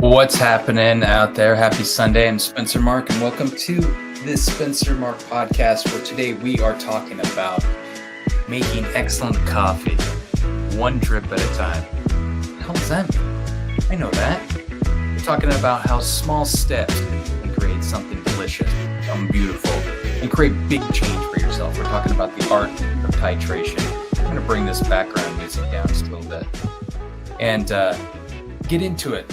What's happening out there? Happy Sunday. I'm Spencer Mark, and welcome to this Spencer Mark podcast, where today we are talking about making excellent coffee, one drip at a time. What the hell does that mean? I know that. We're talking about how small steps can create something delicious, something beautiful, and create big change for yourself. We're talking about the art of titration. I'm going to bring this background music down just a little bit and get into it.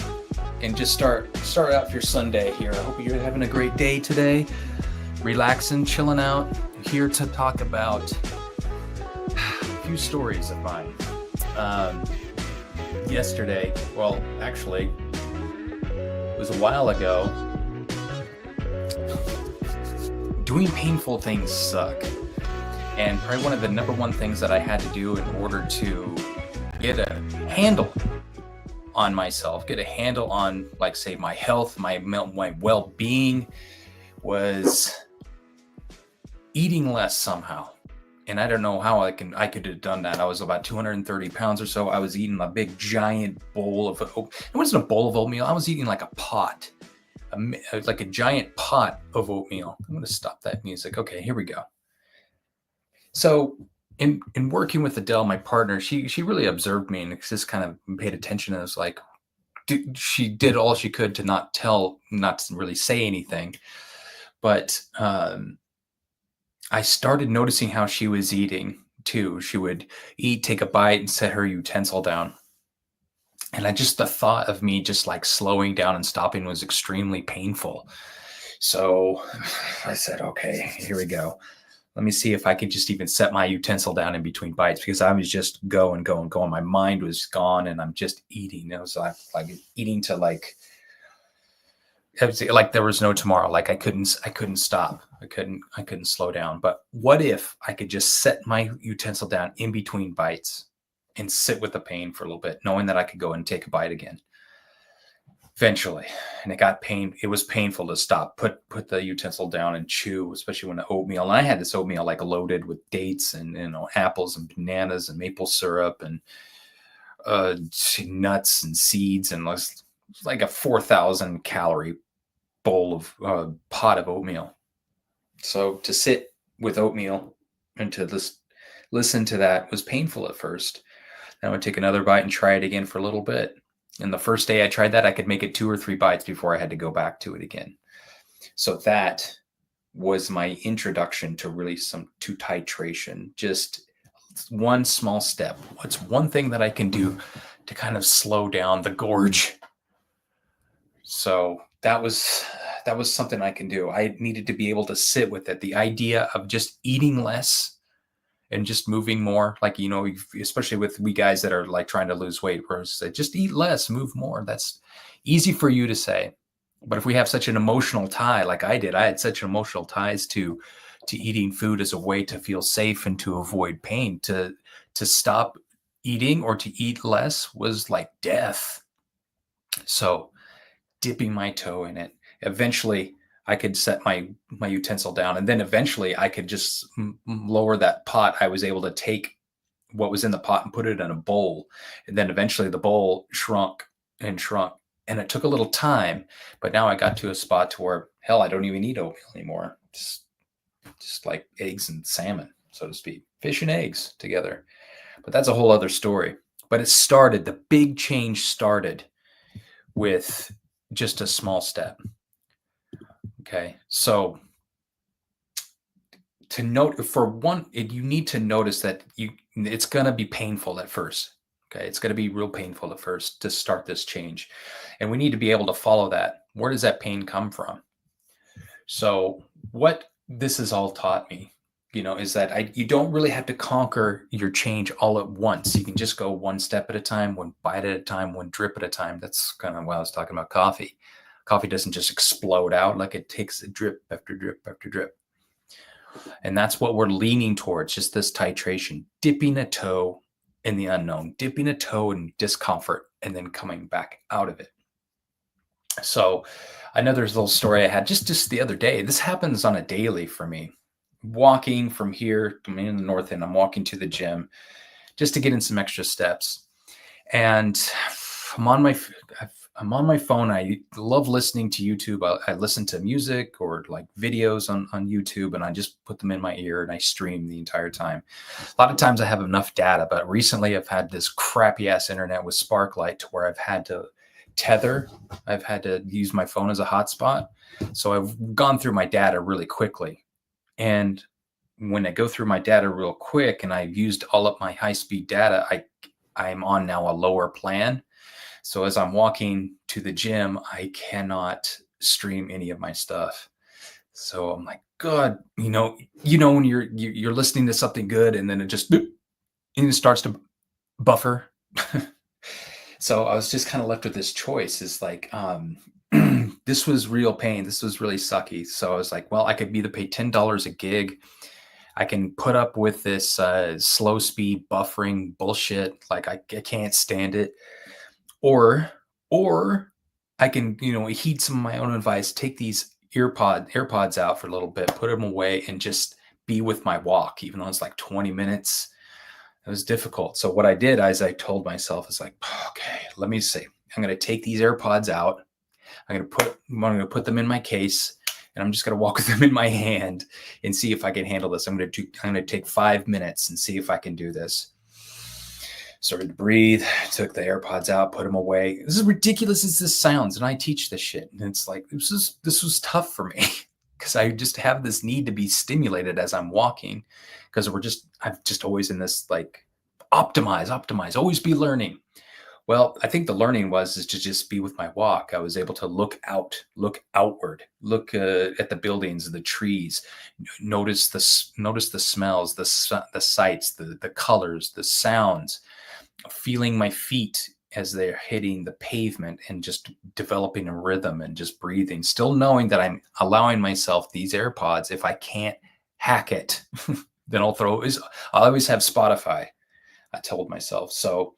And just start out your Sunday here. I hope you're having a great day today, relaxing, chilling out. I'm here to talk about a few stories of mine. Yesterday, well, actually, it was a while ago. Doing painful things suck. And probably one of the number one things that I had to do in order to get a handle on myself, get a handle on, like, say, my health, my well-being, was eating less somehow. And I don't know how I could have done that. I was about 230 pounds or so. I was eating a big giant bowl of, it wasn't a bowl of oatmeal. I was eating like a pot, like a giant pot of oatmeal. I'm going to stop that music. Okay, here we go. So in working with Adele, my partner, she really observed me and just kind of paid attention. And it was like, she did all she could to not to really say anything. But I started noticing how she was eating too. She would eat, take a bite, and set her utensil down. And the thought of me just like slowing down and stopping was extremely painful. So I said, okay, here we go. Let me see if I could just even set my utensil down in between bites, because I was just going. My mind was gone and I'm just eating. It was like eating to like there was no tomorrow. Like I couldn't stop. I couldn't slow down. But what if I could just set my utensil down in between bites and sit with the pain for a little bit, knowing that I could go and take a bite again eventually. And it was painful to stop, put the utensil down and chew, especially when the oatmeal. And I had this oatmeal like loaded with dates and apples and bananas and maple syrup and nuts and seeds, and like a 4,000 calorie bowl of pot of oatmeal. So to sit with oatmeal and to listen to that was painful at first. Then I would take another bite and try it again for a little bit. And the first day I tried that, I could make it 2 or 3 bites before I had to go back to it again. So that was my introduction to to titration. Just one small step. What's one thing that I can do to kind of slow down the gorge? So that was something I can do. I needed to be able to sit with it. The idea of just eating less and just moving more, like, especially with we guys that are like trying to lose weight, where it's like, just eat less, move more. That's easy for you to say. But if we have such an emotional tie, like I had such emotional ties to eating food as a way to feel safe and to avoid pain. To stop eating or to eat less was like death. So dipping my toe in it, eventually I could set my utensil down, and then eventually I could just lower that pot. I was able to take what was in the pot and put it in a bowl. And then eventually the bowl shrunk and shrunk, and it took a little time, but now I got to a spot to where, hell, I don't even eat oatmeal anymore. Just like eggs and salmon, so to speak, fish and eggs together. But that's a whole other story. But the big change started with just a small step. Okay, so to note, for one, you need to notice that it's going to be painful at first. Okay, it's going to be real painful at first to start this change. And we need to be able to follow that. Where does that pain come from? So what this has all taught me, is that you don't really have to conquer your change all at once. You can just go one step at a time, one bite at a time, one drip at a time. That's kind of why I was talking about coffee. Coffee doesn't just explode out. Like, it takes a drip after drip after drip. And that's what we're leaning towards, just this titration, dipping a toe in the unknown, dipping a toe in discomfort, and then coming back out of it. So another little story I had just the other day. This happens on a daily for me. Walking from here, I'm in the north end, I'm walking to the gym just to get in some extra steps. And I'm on I'm on my phone. I love listening to YouTube. I listen to music or like videos on YouTube, and I just put them in my ear and I stream the entire time. A lot of times I have enough data, but recently I've had this crappy ass internet with Sparklight to where I've had to tether. I've had to use my phone as a hotspot. So I've gone through my data really quickly. And when I go through my data real quick and I've used all of my high speed data, I'm on now a lower plan. So as I'm walking to the gym, I cannot stream any of my stuff. So I'm like, God, when you're listening to something good and then it just and it starts to buffer. So I was just kind of left with this choice. Is like, this was real pain. This was really sucky. So I was like, well, I could either pay $10 a gig. I can put up with this slow speed buffering bullshit. Like I can't stand it. Or I can, heed some of my own advice, take these AirPods out for a little bit, put them away, and just be with my walk, even though it's like 20 minutes. It was difficult. So what I did is I told myself, it's like, okay, let me see. I'm going to take these AirPods out. I'm going to put them in my case, and I'm just going to walk with them in my hand and see if I can handle this. I'm going to take 5 minutes and see if I can do this. Started to breathe, took the AirPods out, put them away. This is ridiculous as this sounds, and I teach this shit. And it's like, this was tough for me because I just have this need to be stimulated as I'm walking because I'm just always in this like optimize, always be learning. Well, I think the learning is to just be with my walk. I was able to look outward, look at the buildings, the trees, notice the smells, the sights, the colors, the sounds, feeling my feet as they're hitting the pavement and just developing a rhythm and just breathing, still knowing that I'm allowing myself these AirPods. If I can't hack it, then I'll always have Spotify, I told myself. So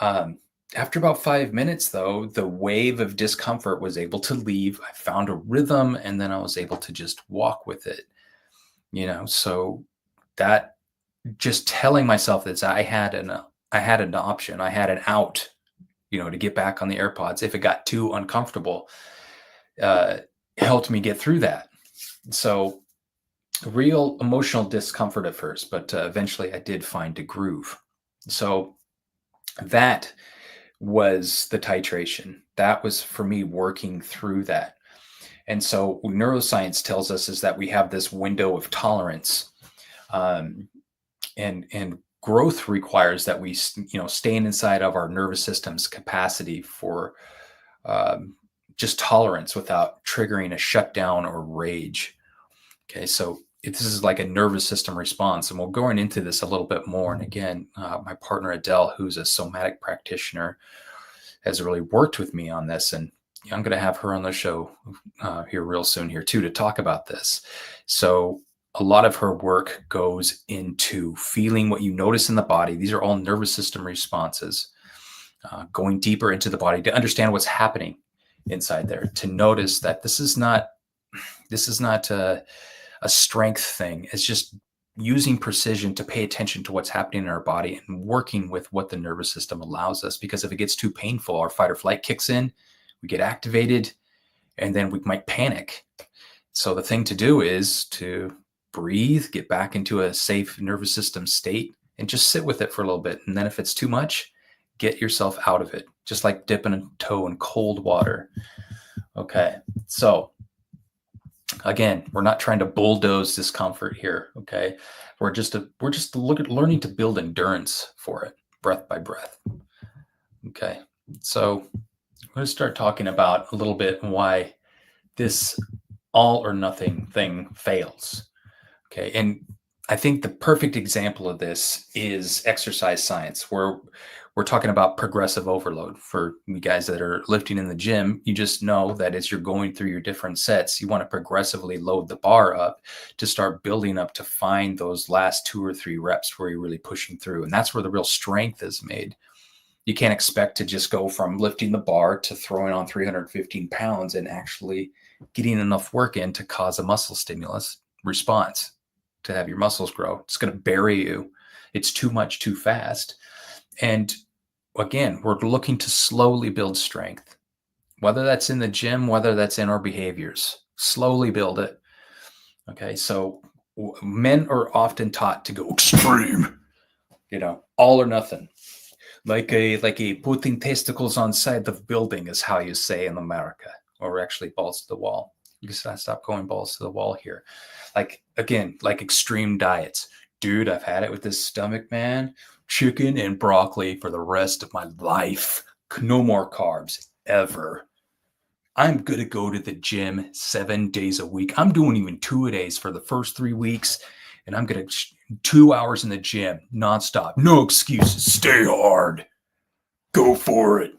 after about 5 minutes, though, the wave of discomfort was able to leave. I found a rhythm, and then I was able to just walk with it. So that, just telling myself that I had an option, I had an out, to get back on the AirPods if it got too uncomfortable, helped me get through that. So real emotional discomfort at first, but eventually I did find a groove. So that was the titration. That was for me working through that. And so neuroscience tells us is that we have this window of tolerance, and growth requires that we, staying inside of our nervous system's capacity for just tolerance without triggering a shutdown or rage. Okay, so this is like a nervous system response, and we'll go into this a little bit more. And again, my partner Adele, who's a somatic practitioner, has really worked with me on this, and I'm going to have her on the show here real soon here too to talk about this. So a lot of her work goes into feeling what you notice in the body. These are all nervous system responses, going deeper into the body to understand what's happening inside there, to notice that this is not a strength thing. It's just using precision to pay attention to what's happening in our body and working with what the nervous system allows us. Because if it gets too painful, our fight or flight kicks in, we get activated, and then we might panic. So the thing to do is to breathe, get back into a safe nervous system state, and just sit with it for a little bit. And then if it's too much, get yourself out of it, just like dipping a toe in cold water. Okay, so again, we're not trying to bulldoze discomfort here. Okay, we're just learning to build endurance for it, breath by breath. Okay, so I'm going to start talking about a little bit why this all or nothing thing fails. Okay, and I think the perfect example of this is exercise science, where we're talking about progressive overload. For you guys that are lifting in the gym, you just know that as you're going through your different sets, you want to progressively load the bar up to start building up to find those last 2 or 3 reps where you're really pushing through. And that's where the real strength is made. You can't expect to just go from lifting the bar to throwing on 315 pounds and actually getting enough work in to cause a muscle stimulus response to have your muscles grow. It's going to bury you. It's too much too fast. And again, we're looking to slowly build strength. whether that's in the gym, whether that's in our behaviors. Slowly build it. Okay, so men are often taught to go extreme, all or nothing. Like a putting testicles on side of building is how you say in America, or actually balls to the wall. You can stop going balls to the wall here. Like again, like extreme diets. Dude, I've had it with this stomach, man. Chicken and broccoli for the rest of my life. No more carbs ever. I'm going to go to the gym 7 days a week. I'm doing even 2 days for the first 3 weeks. And I'm going to 2 hours in the gym nonstop. No excuses. Stay hard. Go for it.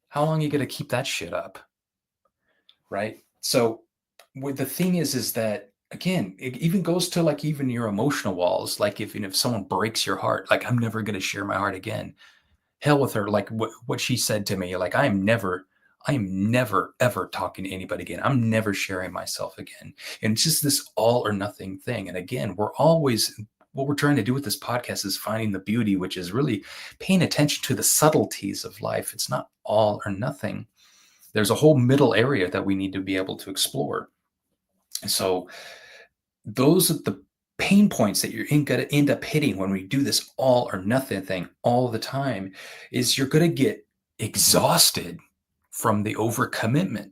How long are you going to keep that shit up? Right? So the thing is that, again, it even goes to like even your emotional walls. Like if someone breaks your heart, like I'm never going to share my heart again. Hell with her. Like what she said to me, like I am never ever talking to anybody again. I'm never sharing myself again. And it's just this all or nothing thing. And again, what we're trying to do with this podcast is finding the beauty, which is really paying attention to the subtleties of life. It's not all or nothing. There's a whole middle area that we need to be able to explore. So those are the pain points that you're going to end up hitting when we do this all or nothing thing all the time is you're going to get exhausted from the overcommitment.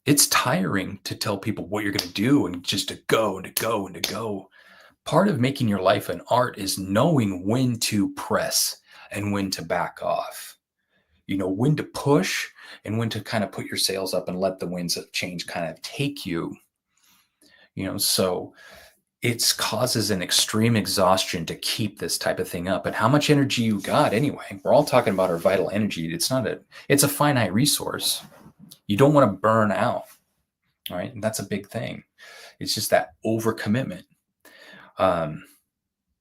It's tiring to tell people what you're going to do and just to go and to go and to go. Part of making your life an art is knowing when to press and when to back off. When to push and when to kind of put your sails up and let the winds of change kind of take you. So it causes an extreme exhaustion to keep this type of thing up. And how much energy you got anyway? We're all talking about our vital energy. It's a finite resource. You don't want to burn out, right? And that's a big thing. It's just that overcommitment.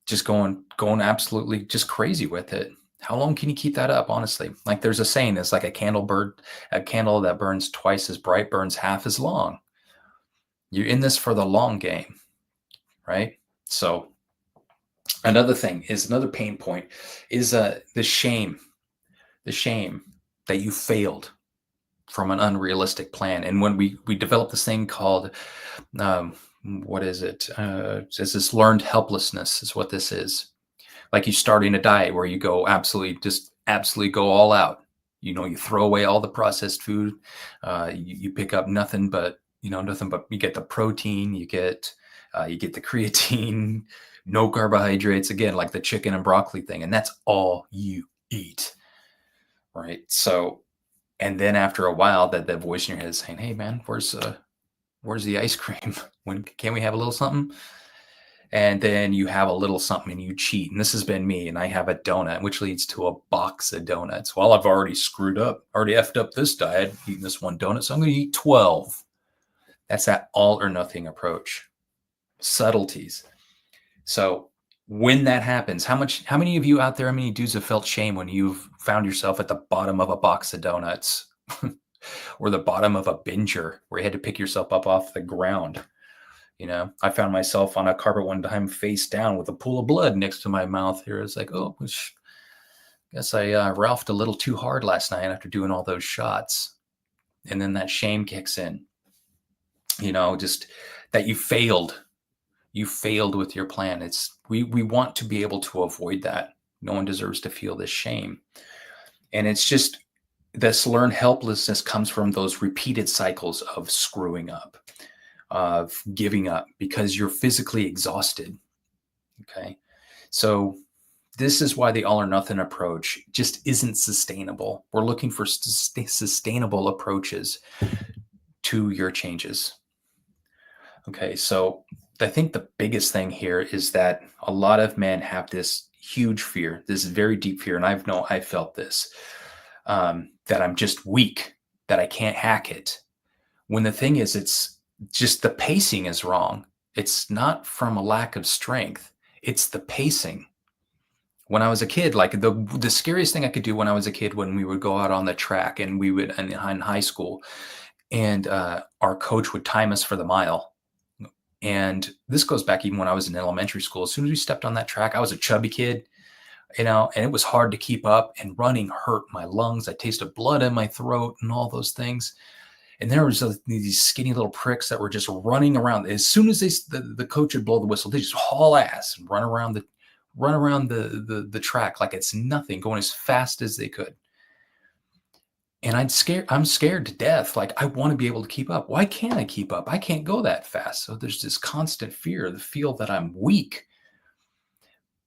Just going absolutely just crazy with it. How long can you keep that up? Honestly, like there's a saying, it's like a candle that burns twice as bright burns half as long. You're in this for the long game, right? So another pain point is the shame that you failed from an unrealistic plan. And when we developed this thing called, what is it? It's this learned helplessness is what this is. Like you starting a diet where you go absolutely go all out. You throw away all the processed food. You pick up nothing but you get the protein, you get the creatine, no carbohydrates, again, like the chicken and broccoli thing. And that's all you eat. Right. So, and then after a while that voice in your head is saying, hey man, where's the ice cream? When can we have a little something? And then you have a little something and you cheat. And this has been me. And I have a donut, which leads to a box of donuts. Well, I've already effed up this diet, eating this one donut. So I'm going to eat 12. That's that all or nothing approach. Subtleties. So when that happens, how many of you out there, how many dudes have felt shame when you've found yourself at the bottom of a box of donuts or the bottom of a binger where you had to pick yourself up off the ground? I found myself on a carpet one time face down with a pool of blood next to my mouth here. It's like, oh, guess I ralphed a little too hard last night after doing all those shots. And then that shame kicks in, just that you failed with your plan. We want to be able to avoid that. No one deserves to feel this shame. And it's just this learned helplessness comes from those repeated cycles of screwing up, of giving up because you're physically exhausted. Okay. So this is why the all or nothing approach just isn't sustainable. We're looking for sustainable approaches to your changes. Okay. So I think the biggest thing here is that a lot of men have this huge fear, this very deep fear. And I felt this, that I'm just weak, that I can't hack it. When the thing is, it's just the pacing is wrong. It's not from a lack of strength. It's the pacing. When I was a kid, like the scariest thing I could do when I was a kid, when we would go out on the track and we would in high school and our coach would time us for the mile. And this goes back even when I was in elementary school. As soon as we stepped on that track, I was a chubby kid. and it was hard to keep up, and running hurt my lungs. I tasted blood in my throat and all those things. And there was these skinny little pricks that were just running around. As soon as the coach would blow the whistle, they just haul ass and run around the track like it's nothing, going as fast as they could. And I'm scared to death. Like, I want to be able to keep up. Why can't I keep up? I can't go that fast. So there's this constant fear, the feel that I'm weak.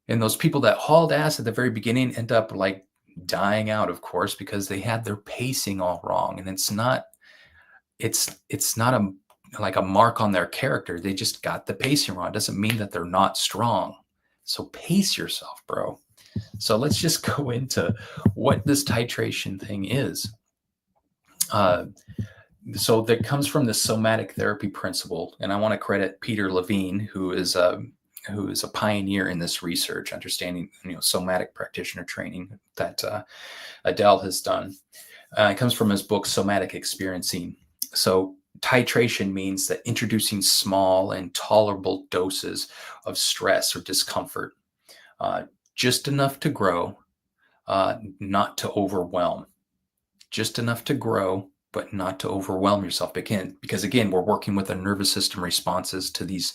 And those people that hauled ass at the very beginning end up like dying out, of course, because they had their pacing all wrong. And it's not like a mark on their character. They just got the pacing wrong. It doesn't mean that they're not strong. So pace yourself, bro. So let's just go into what this titration thing is. So that comes from the somatic therapy principle, and I want to credit Peter Levine, who is a pioneer in this research, understanding somatic practitioner training that Adele has done. It comes from his book Somatic Experiencing. So titration means that introducing small and tolerable doses of stress or discomfort, just enough to grow, not to overwhelm. Just enough to grow, but not to overwhelm yourself. Because again, we're working with the nervous system responses to these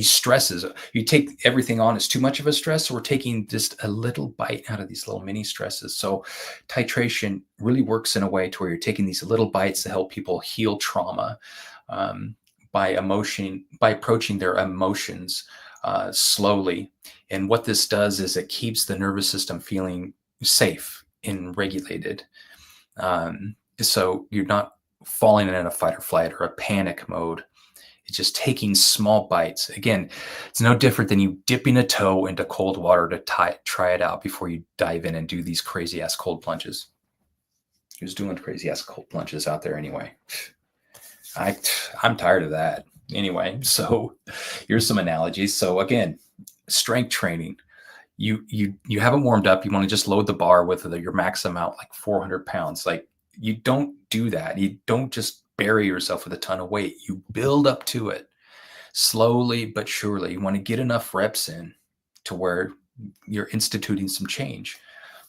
stresses. You take everything on as too much of a stress, so we're taking just a little bite out of these little mini stresses. So titration really works in a way to where you're taking these little bites to help people heal trauma by approaching their emotions slowly. And what this does is it keeps the nervous system feeling safe and regulated. So you're not falling in a fight or flight or a panic mode. It's just taking small bites. Again, it's no different than you dipping a toe into cold water to try it out before you dive in and do these crazy ass cold plunges. Who's doing crazy ass cold plunges out there anyway? I'm tired of that anyway. So here's some analogies. So again, strength training. You haven't warmed up. You want to just load the bar with your max amount, like 400 pounds. Like, you don't do that. You don't just bury yourself with a ton of weight. You build up to it slowly but surely. You want to get enough reps in to where you're instituting some change.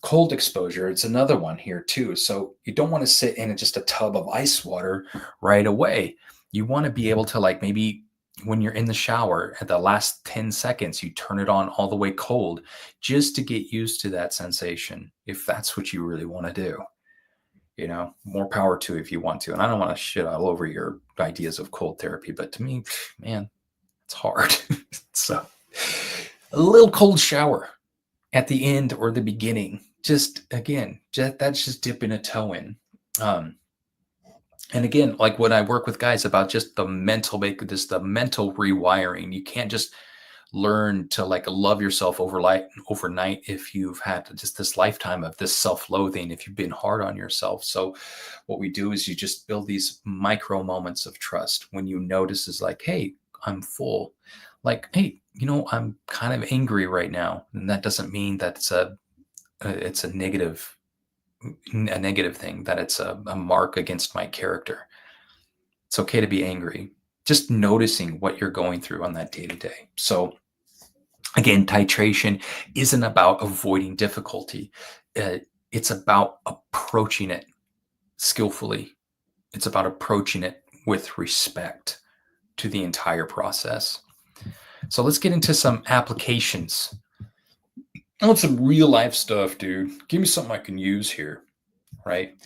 Cold exposure, it's another one here too. So you don't want to sit in just a tub of ice water right away. You want to be able to, like, maybe when you're in the shower, at the last 10 seconds, you turn it on all the way cold just to get used to that sensation, if that's what you really want to do. More power to if you want to. And I don't want to shit all over your ideas of cold therapy, but to me, man, it's hard. So a little cold shower at the end or the beginning, that's just dipping a toe in. And again, like when I work with guys about just the mental rewiring, you can't just learn to like love yourself overnight if you've had just this lifetime of this self-loathing, if you've been hard on yourself. So what we do is you just build these micro moments of trust when you notice is like, hey, I'm full. Like, hey, I'm kind of angry right now. And that doesn't mean that it's a negative thing, that it's a mark against my character. It's okay to be angry. Just noticing what you're going through on that day to day. So again, titration isn't about avoiding difficulty. It's about approaching it skillfully. It's about approaching it with respect to the entire process. So let's get into some applications. I want some real life stuff, dude. Give me something I can use here, right?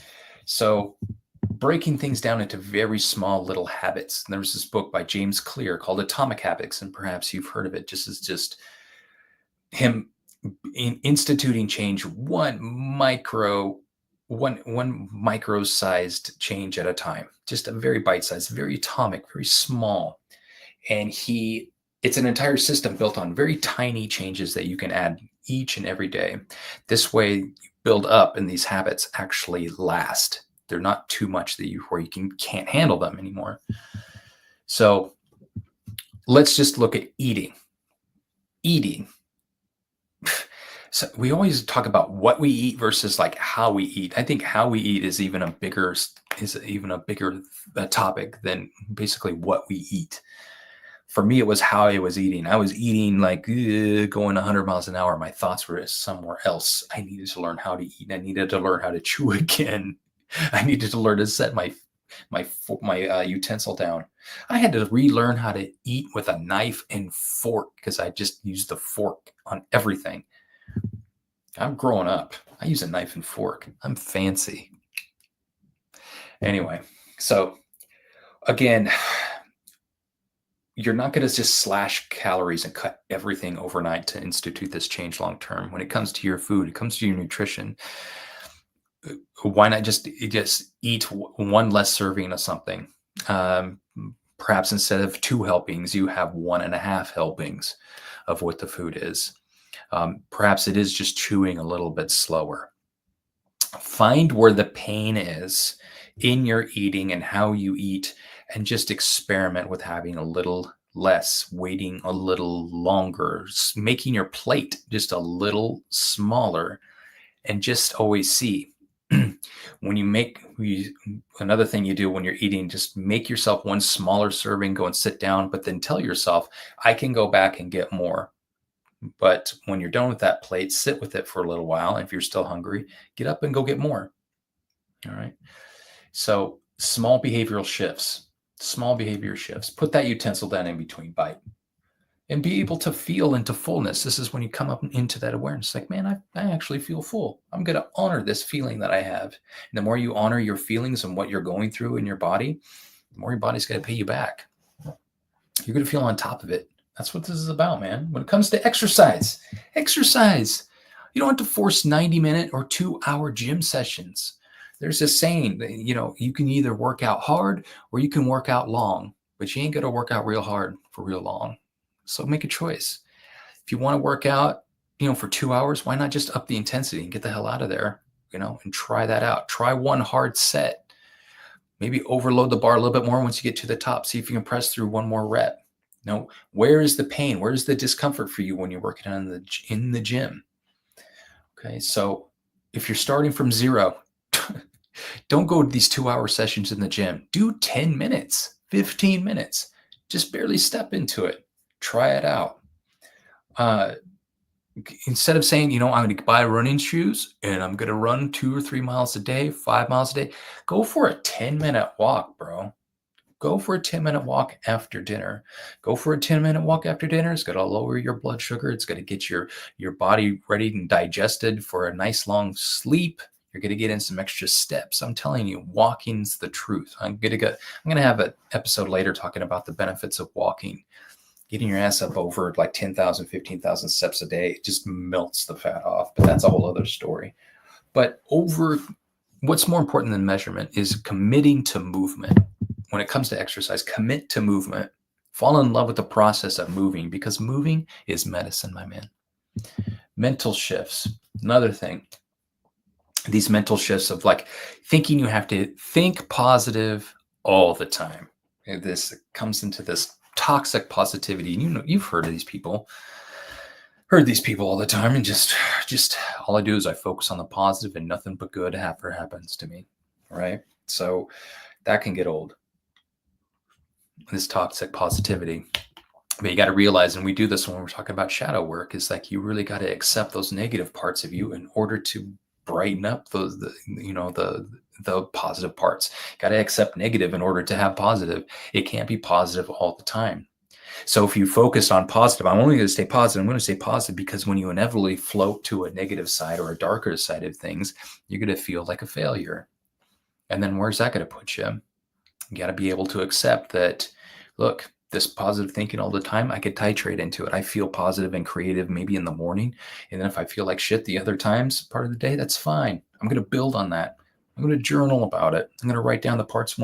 So breaking things down into very small little habits. And there was this book by James Clear called Atomic Habits, and perhaps you've heard of it. Just him instituting change, one micro-sized change at a time, just a very bite-sized, very atomic, very small. And it's an entire system built on very tiny changes that you can add each and every day. This way you build up and these habits actually last. They're not too much where you can't handle them anymore. So let's just look at eating. So we always talk about what we eat versus like how we eat. I think how we eat is even a bigger topic than basically what we eat. For me, it was how I was eating. I was eating like going 100 miles an hour. My thoughts were somewhere else. I needed to learn how to eat. I needed to learn how to chew again. I needed to learn to set my utensil down. I had to relearn how to eat with a knife and fork because I just used the fork on everything. I'm growing up. I use a knife and fork. I'm fancy. Anyway, so again, you're not going to just slash calories and cut everything overnight to institute this change long term. When it comes to your food, it comes to your nutrition. Why not just eat one less serving of something? Perhaps instead of 2 helpings, you have 1.5 helpings of what the food is. Perhaps it is just chewing a little bit slower. Find where the pain is in your eating and how you eat, and just experiment with having a little less, waiting a little longer, making your plate just a little smaller, and just always see. Another thing you do when you're eating, just make yourself one smaller serving, go and sit down, but then tell yourself, I can go back and get more. But when you're done with that plate, sit with it for a little while. If you're still hungry, get up and go get more. All right. So small behavioral shifts, put that utensil down in between bite and be able to feel into fullness. This is when you come up into that awareness, like, man, I actually feel full. I'm going to honor this feeling that I have. And the more you honor your feelings and what you're going through in your body, the more your body's going to pay you back. You're going to feel on top of it. That's what this is about, man. When it comes to exercise, you don't have to force 90-minute or 2-hour gym sessions. There's a saying that, you can either work out hard or you can work out long, but you ain't going to work out real hard for real long. So make a choice. If you want to work out, for 2 hours, why not just up the intensity and get the hell out of there, and try that out. Try one hard set. Maybe overload the bar a little bit more once you get to the top. See if you can press through one more rep. Where is the pain? Where is the discomfort for you when you're working in the gym? Okay, so if you're starting from zero, don't go to these 2-hour sessions in the gym. Do 10 minutes, 15 minutes. Just barely step into it. Try it out. Instead of saying, I'm going to buy running shoes and I'm going to run 2 or 3 miles a day, 5 miles a day, go for a 10-minute walk, bro. Go for a 10-minute walk after dinner. Go for a 10-minute walk after dinner. It's going to lower your blood sugar. It's going to get your body ready and digested for a nice long sleep. You're going to get in some extra steps. I'm telling you, walking's the truth. I'm going to have an episode later talking about the benefits of walking. Getting your ass up over like 10,000, 15,000 steps a day, it just melts the fat off. But that's a whole other story. But what's more important than measurement is committing to movement. When it comes to exercise, commit to movement. Fall in love with the process of moving, because moving is medicine, my man. Mental shifts. Another thing. These mental shifts of like thinking you have to think positive all the time. This comes into this toxic positivity. You've heard of these people. Heard these people all the time, and just all I do is I focus on the positive and nothing but good ever happens to me. Right? So that can get old. This toxic positivity. But you got to realize, and we do this when we're talking about shadow work, is like you really got to accept those negative parts of you in order to brighten up the positive parts. Got to accept negative in order to have positive. It can't be positive all the time. So if you focus on positive, I'm only going to stay positive. I'm going to stay positive because when you inevitably float to a negative side or a darker side of things, you're going to feel like a failure. And then where's that going to put you? You got to be able to accept that, look, this positive thinking all the time, I could titrate into it. I feel positive and creative maybe in the morning. And then if I feel like shit the other times, part of the day, that's fine. I'm going to build on that. I'm going to journal about it. I'm going to write down the parts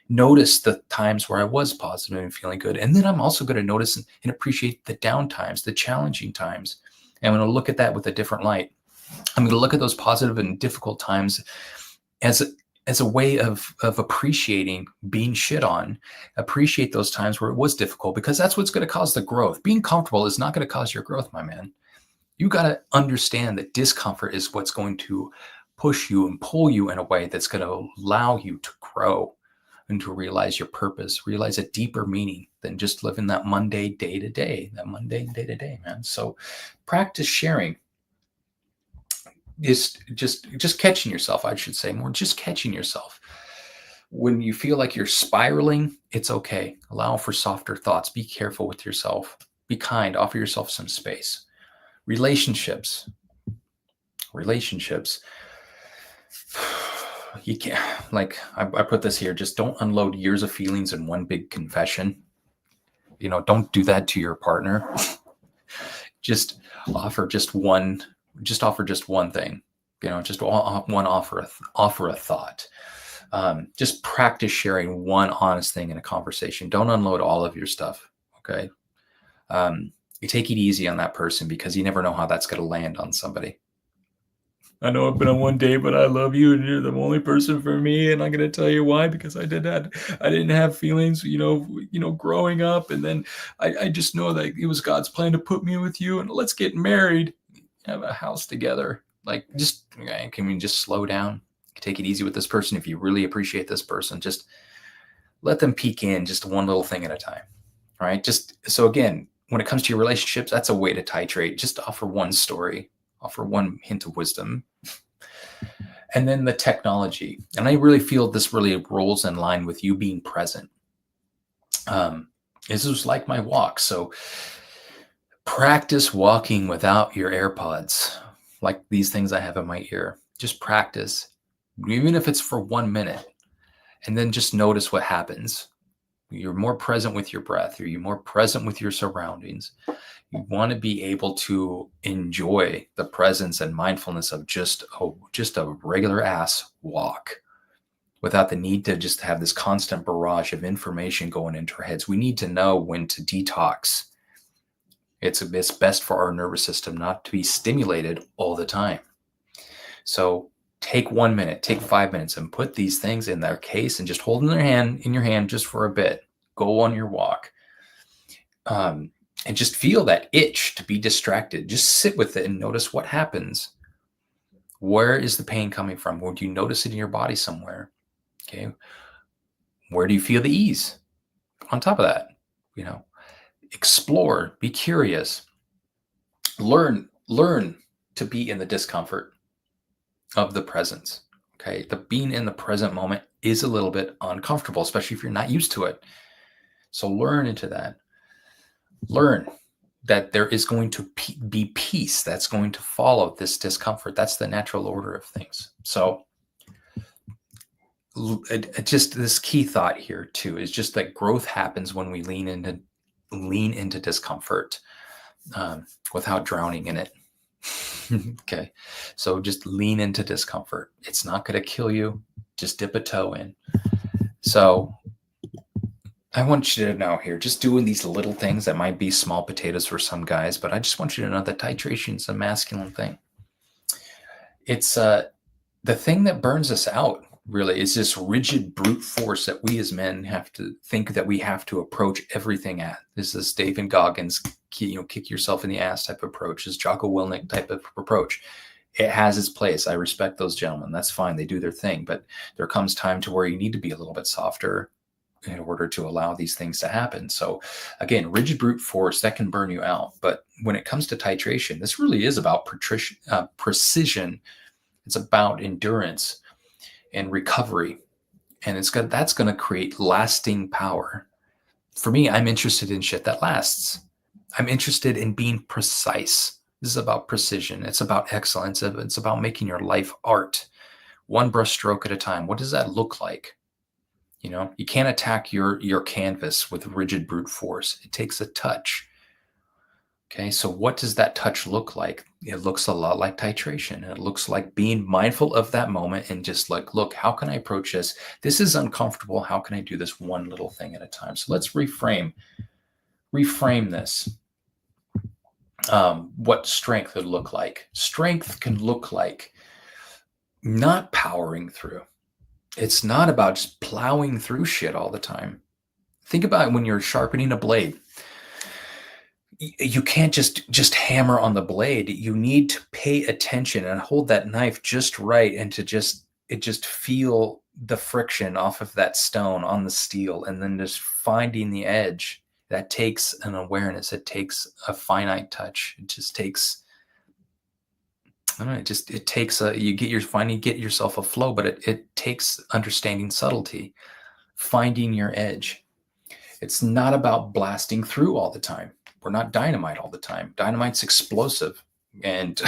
notice the times where I was positive and feeling good. And then I'm also going to notice and appreciate the down times, the challenging times. And I'm going to look at that with a different light. I'm going to look at those positive and difficult times as a way of appreciating being shit on. Appreciate those times where it was difficult, because that's what's going to cause the growth. Being comfortable is not going to cause your growth, my man. You got to understand that discomfort is what's going to push you and pull you in a way that's going to allow you to grow. and to realize your purpose, realize a deeper meaning than just living that mundane day to day, man. So practice sharing. Just catching yourself, I should say, more just catching yourself. When you feel like you're spiraling, it's okay. Allow for softer thoughts. Be careful with yourself. Be kind. Offer yourself some space. Relationships. You can't, like, I put this here, just don't unload years of feelings in one big confession. Don't do that to your partner. just offer just one thing. Just one offer a thought. Just practice sharing one honest thing in a conversation. Don't unload all of your stuff. Okay. You take it easy on that person, because you never know how that's going to land on somebody. I know I've been on one date, but I love you and you're the only person for me. And I'm going to tell you why, because I didn't have feelings, growing up. And then I just know that it was God's plan to put me with you, and let's get married, have a house together. Like, can we just slow down? Take it easy with this person. If you really appreciate this person, just let them peek in just one little thing at a time. All right. So again, when it comes to your relationships, that's a way to titrate. Just offer one story, offer one hint of wisdom. And then the technology. And I really feel this really rolls in line with you being present. This was like my walk. So practice walking without your AirPods, like these things I have in my ear. Just practice, even if it's for 1 minute, and then just notice what happens. You're more present with your breath, or you're more present with your surroundings. You want to be able to enjoy the presence and mindfulness of just a regular ass walk, without the need to just have this constant barrage of information going into our heads. We need to know when to detox. It's best for our nervous system not to be stimulated all the time. So take 1 minute, take 5 minutes, and put these things in their case and just hold in your hand just for a bit. Go on your walk. And just feel that itch to be distracted. Just sit with it and notice what happens. Where is the pain coming from? Or do you notice it in your body somewhere? Okay. Where do you feel the ease? On top of that, explore, be curious, learn to be in the discomfort of the presence. Okay. The being in the present moment is a little bit uncomfortable, especially if you're not used to it. So learn into that. Learn that there is going to be peace that's going to follow this discomfort. That's the natural order of things. So just this key thought here too is just that growth happens when we lean into discomfort without drowning in it. Okay. So just lean into discomfort. It's not going to kill you. Just dip a toe in. So I want you to know here, just doing these little things that might be small potatoes for some guys, but I just want you to know that titration is a masculine thing. It's the thing that burns us out, really, is this rigid brute force that we as men have to think that we have to approach everything at. This is David Goggins, kick yourself in the ass type of approach, this Jocko Willink type of approach. It has its place. I respect those gentlemen. That's fine. They do their thing, but there comes time to where you need to be a little bit softer in order to allow these things to happen. So again, rigid brute force, that can burn you out. But when it comes to titration, this really is about precision. It's about endurance and recovery. And that's going to create lasting power. For me, I'm interested in shit that lasts. I'm interested in being precise. This is about precision. It's about excellence. It's about making your life art, one brush stroke at a time. What does that look like? You can't attack your canvas with rigid brute force. It takes a touch. Okay, so what does that touch look like? It looks a lot like titration. It looks like being mindful of that moment and just like, look, how can I approach this? This is uncomfortable. How can I do this one little thing at a time? So let's reframe this. What strength would look like? Strength can look like not powering through. It's not about just plowing through shit all the time. Think about when you're sharpening a blade. You can't just hammer on the blade. You need to pay attention and hold that knife just right, and to just feel the friction off of that stone on the steel, and then just finding the edge. That takes an awareness. It takes a finite touch. It just takes, I don't know, it takes get yourself a flow, but it takes understanding subtlety, finding your edge. It's not about blasting through all the time. We're not dynamite all the time. Dynamite's explosive. And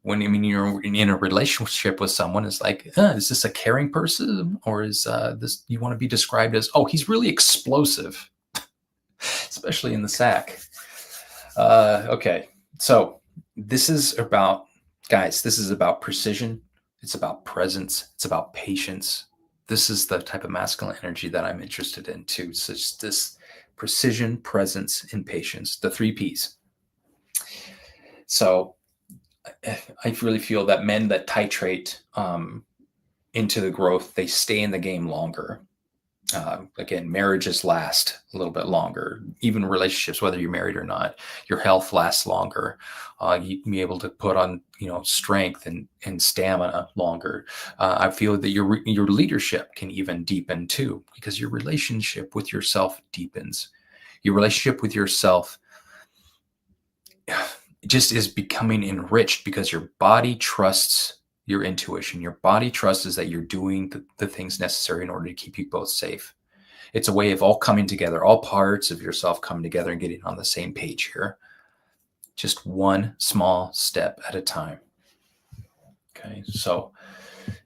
when you're in a relationship with someone, it's like, is this a caring person, or is this, you want to be described as, oh, he's really explosive, especially in the sack. Okay, so this is about, guys, this is about precision. It's about presence. It's about patience. This is the type of masculine energy that I'm interested in too. So it's this precision, presence, and patience, the 3 Ps. So I really feel that men that titrate into the growth, they stay in the game longer. Again, marriages last a little bit longer. Even relationships, whether you're married or not, your health lasts longer. You can be able to put on, strength and stamina longer. I feel that your leadership can even deepen too, because your relationship with yourself deepens. Your relationship with yourself just is becoming enriched because your body trusts your intuition. Your body trusts is that you're doing the things necessary in order to keep you both safe. It's a way of all coming together, all parts of yourself coming together and getting on the same page here. Just one small step at a time. Okay, so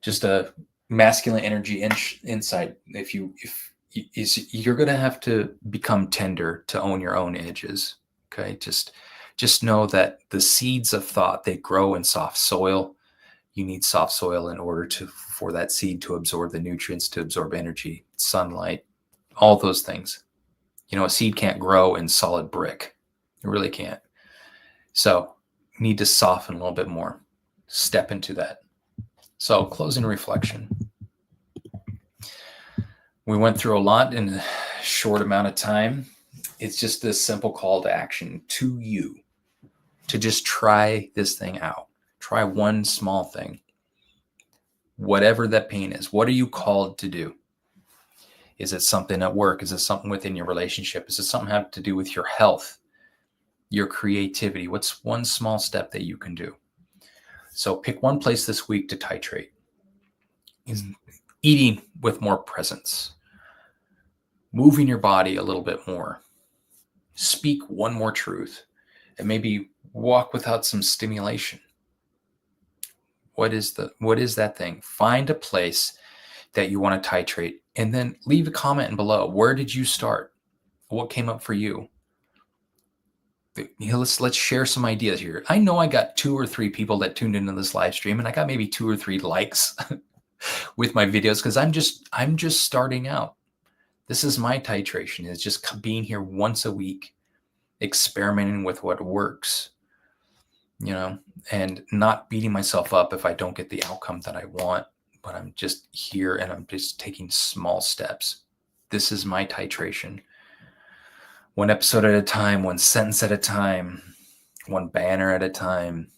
just a masculine energy insight. If you're going to have to become tender to own your own edges. Okay, just know that the seeds of thought, they grow in soft soil. You need soft soil in order for that seed to absorb the nutrients, to absorb energy, sunlight, all those things. A seed can't grow in solid brick. It really can't. So you need to soften a little bit more. Step into that. So closing reflection. We went through a lot in a short amount of time. It's just this simple call to action to you to just try this thing out. Try one small thing. Whatever that pain is, what are you called to do? Is it something at work? Is it something within your relationship? Is it something have to do with your health, your creativity? What's one small step that you can do? So pick one place this week to titrate. Eating with more presence. Moving your body a little bit more. Speak one more truth. And maybe walk without some stimulation. What is that thing? Find a place that you want to titrate, and then leave a comment below. Where did you start? What came up for you? Let's share some ideas here. I know I got 2 or 3 people that tuned into this live stream, and I got maybe 2 or 3 likes with my videos because I'm just starting out. This is my titration, is just being here once a week, experimenting with what works, and not beating myself up if I don't get the outcome that I want, but I'm just here and I'm just taking small steps. This is my titration. One episode at a time, one sentence at a time, one banner at a time,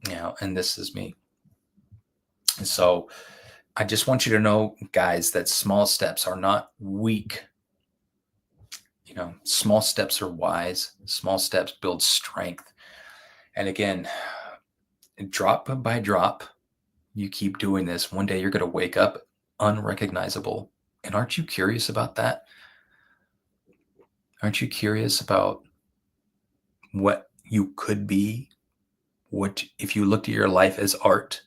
and this is me. And so I just want you to know, guys, that small steps are not weak. Small steps are wise. Small steps build strength. And again, drop by drop, you keep doing this. One day you're going to wake up unrecognizable. And aren't you curious about that? Aren't you curious about what you could be? What if you looked at your life as art?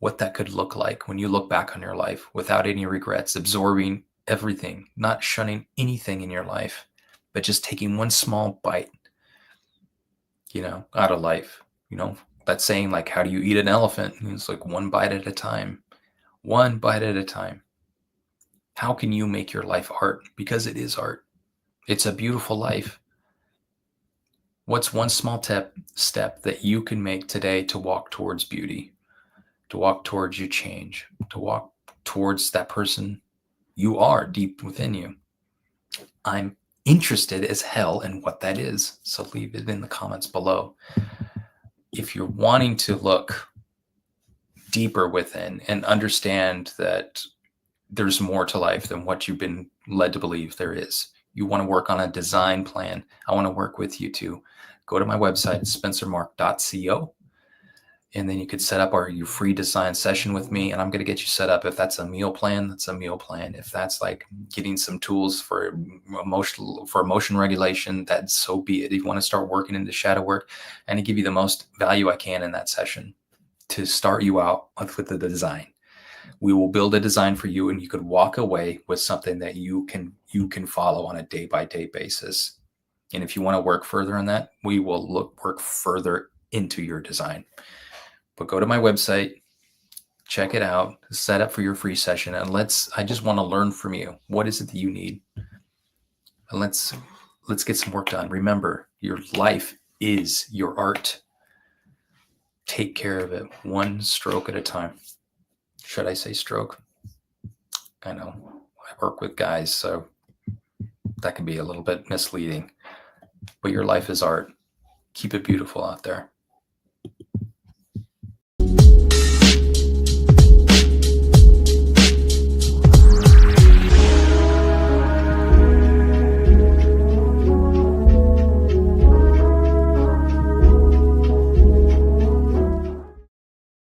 What that could look like when you look back on your life without any regrets, absorbing everything, not shunning anything in your life, but just taking one small bite, out of life. That saying, like, how do you eat an elephant? And it's like one bite at a time. One bite at a time. How can you make your life art? Because it is art. It's a beautiful life. What's one small step that you can make today to walk towards beauty, to walk towards your change, to walk towards that person you are deep within you? I'm interested as hell in what that is. So leave it in the comments below. If you're wanting to look deeper within and understand that there's more to life than what you've been led to believe there is. You want to work on a design plan. I want to work with you to go to my website, spencermark.co. And then you could set up your free design session with me, and I'm going to get you set up. If that's a meal plan, that's a meal plan. If that's like getting some tools for emotion regulation, that so be it. If you want to start working into shadow work, and to give you the most value I can in that session to start you out with the design. We will build a design for you, and you could walk away with something that you can follow on a day-by-day basis. And if you want to work further on that, we will work further into your design. But go to my website, check it out, set up for your free session, and I just want to learn from you. What is it that you need? And let's get some work done. Remember, your life is your art. Take care of it one stroke at a time. Should I say stroke? I know I work with guys, so that can be a little bit misleading. But your life is art. Keep it beautiful out there.